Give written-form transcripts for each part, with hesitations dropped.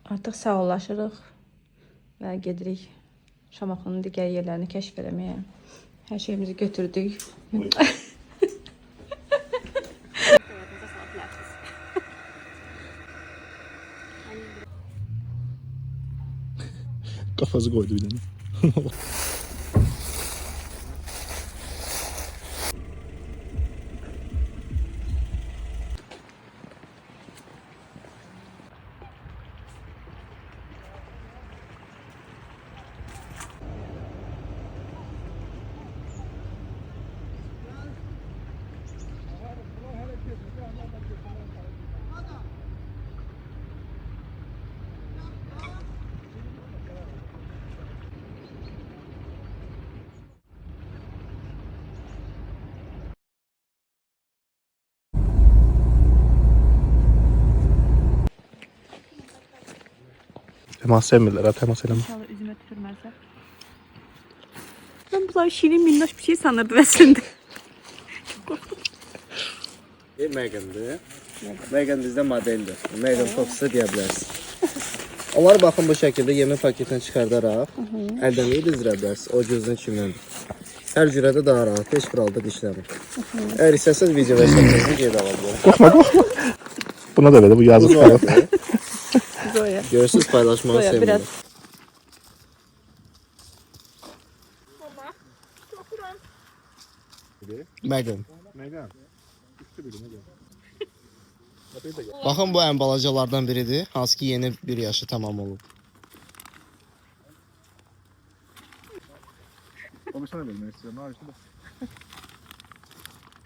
Artıq sağollaşırıq və gedirik Şamaxının digər yerlərini kəşf eləməyə. Hər şeyimizi götürdük. Kafası koydu bir tane. Temas sevmirlər, ha, temas eləmə. İnşallah üzümə tükürməzlər. Ben bunlar şirin minnoş bir şey sanırdım əslində. Megan'dır. Megan bizde modeldir. Megan Fox'u deyə bilərsiniz. Onlar baxın bu şəkildə yemək paketindən çıxardaraq əldən dizdirə bilərsiniz. O gözün içindəndir. Hər cürədə daha rahat, heç bir halda dişləmir. Əgər istəsəz video və şəkilini qeyd ala bilərəm. Qorxma, qorxma. Buna da belə, bu yazıq falan. Zoya. Görürsünüz, paylaşmağı Zoya, sevmirəm. biraz. Megan. Megan. Baxın bu ən balacalardan biridir. Hansı ki yeni bir yaşı tamam olub. Konuşana bilmək istəyirəm, ha, işte.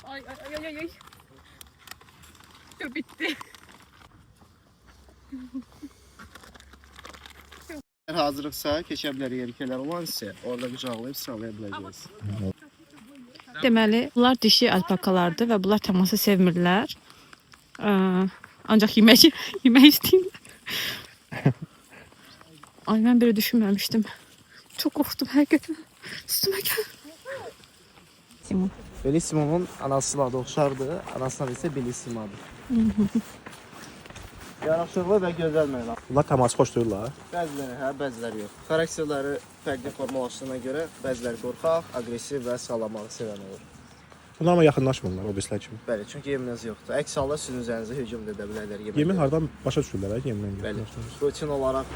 Ay. Çok bitti. Eğer hazırlıksa keçə bilərik yerlikələr olan isə orada qucaqlayıb sağlaya biləcəksiniz. Deməli, bunlar dişi alpakalardır və bunlar təması sevmirlər. Ancaq yemək istəyirlər. Ay, mən belə düşünməmişdim. Çox qorxdum həqiqətən. Üstümə gəl. Simon. Bellissimo'nun anasıyla da oxşardır. Anasından isə Bellissimadır. Yaraşıqlı və gözəl meyvə. Bunlar təması xoş deyirlər. Bəziləri hə, bəziləri yox. Xarakterləri fərqli formalaşdığına görə bəziləri qorxaq, aqressiv və salamağı sevən olur. Bunlar amma yaxınlaşmırlar o birislər kimi. Bəli, çünki yeminiz yoxdur. Əks halda sizin üzərinizə hücum edə bilərlər yemək. Yemin hardan başa düşürlər, hə, yemindən Bəli. Rutin olaraq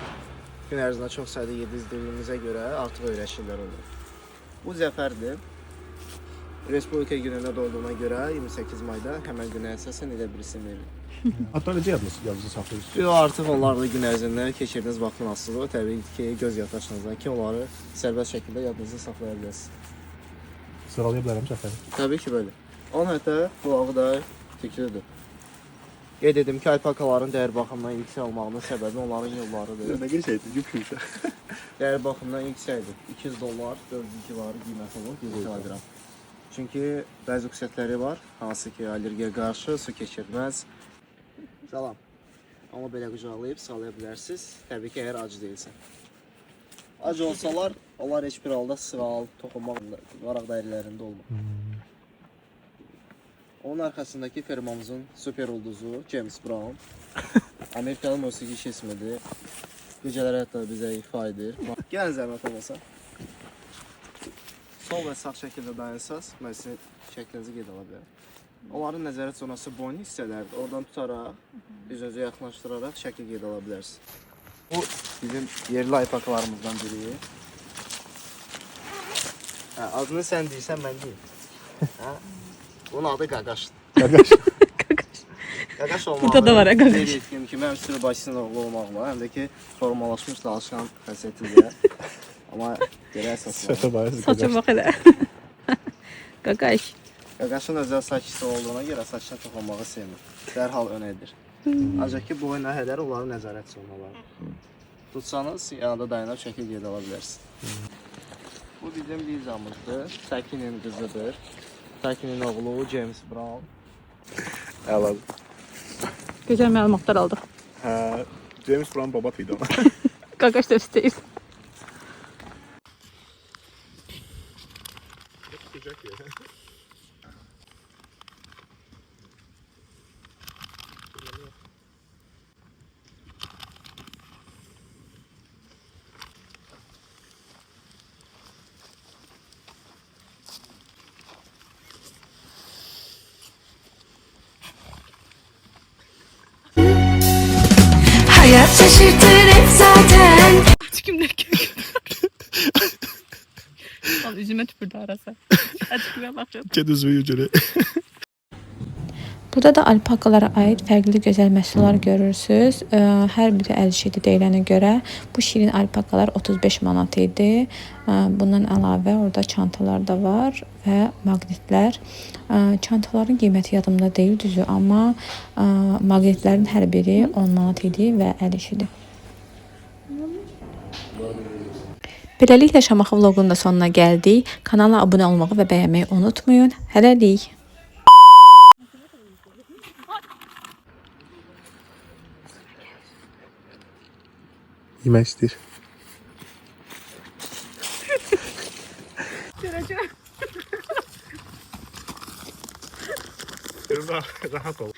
gün ərzində çox sayda yedizdiyimizə görə artıq öyrəşirlər olur. Bu zəfərdir. Respublika günündə doğduğuna görə 28 mayda həmən günə əsasən elə birisini verin. Hatta necə yadınızı saxlayırsınız? Yo, artıq onlarla gün ərzində keçirdiyiniz vaxtın asılıdır. Təbii ki, göz yataşınızdan ki, onları sərbəst şəkildə yadınızda saxlaya bilərsiniz. Sıralaya bilərəm səfəri. Təbii ki, belə. Onun hətta qulağı da tüklüdür. Qeyd edim ki, alpakaların dəyər baxımından yüksək olmağının səbəbi onların yollarıdır. Nə bir şeydir, yükümsə. Dəyər baxımından yüksəkdir. $200, 400 civarı qiymət olur 1 kilogram. Çünki bəzi xüsusiyyətləri var, hansı ki, allergiya qarşı, su keçirməz. Salam. Amma belə qucaqlayıb sağlaya bilərsiniz. Təbii ki, əgər acı deyilsən. Acı olsalar, onlar heç bir halda sığal, toxunmaq, varaq dəyərlərində olmur. Onun arxasındakı firmamızın super ulduzu James Brown. Amerikalı musiqi ismidir. Gecələr hətta bizə ifa edir. Gəlin zəhmət olmasa. Sol və sağ şəkildə dayansaz, mən sizin şəklinizi qeyd ala bilərəm. Onların nəzarət zonası boyun hissələrdir. Oradan tutaraq, üzünüzü yaxınlaşdıraraq şəkil qeyd ala bilərsiniz. Bu bizim yerli alpakalarımızdan biri. Adını sən deyirsən, mən deyim. Bunun adı Qaqaşdır. Qaqaş. Qaqaş olmalı. Burada da var, Qaqaş. Qeyd etdiyim kimi, həm sürü başının oğlu olmaqla, həm də ki, formalaşmış danışan xəsiyyətidir. Amma görə əsaslar. Səsə bayaq Saçım bax elə. Qaqaş. Qaqaşın özəl saçısı olduğuna görə saçına toxunmağı sevmir. Dərhal ön edir. Ancaq ki, bu nəhələr onların nəzarətçi olmalıdır. Tutsanız, yanında dayanıb şəkil qeyd ala bilərsiniz. Bu bizim Lizamızdır. Sakinin qızıdır. Sakinin oğlu James Brown. Əladır. Gözəl məlumatlar aldıq. Hə, James Brown babat idi ona. Qaqaş da istəyir. Hayat şaşırtır hep zaten. Kimler Al üzüme tüpürdü arası. Açıklığa bakıyorum. Kedi üzüyü görə. Burada da alpakalara ait fərqli gözəl məhsullar görürsüz. Hər biri əl işidir deyilənə görə bu şirin alpakalar 35 manat idi. Bundan əlavə orada çantalar da var və maqnitlər. Çantaların qiyməti yadımda deyil düzü, amma maqnitlərin hər biri 10 manat idi və əl işidir. Beləliklə Şamaxı vloqunun da sonuna gəldik. Kanala abunə olmağı və bəyənməyi unutmayın. Hələlik. Yemək istəyir. Biraz rahat ol.